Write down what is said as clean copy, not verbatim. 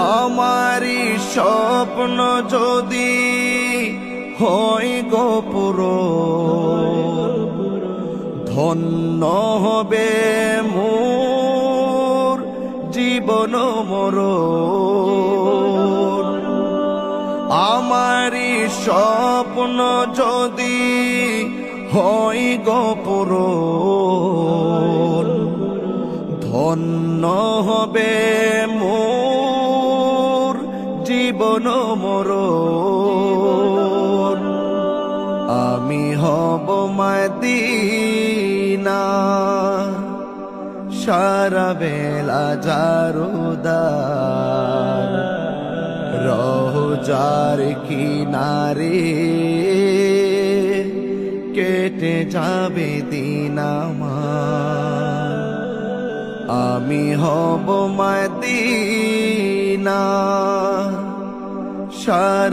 আমারি স্বপ্ন যদি হয় গো পূরণ, ধন্য হবে মোর জীবন মরণ। আমারি স্বপ্ন যদি হয় গো পূরণ, ধন্য হবে মোর জীবন মরণ। আমি হব মদিনা সারা বেলা জারুদার, রোজার কিনারে কেটে যাবে দিন আমার। আমি হব মদিনা সারা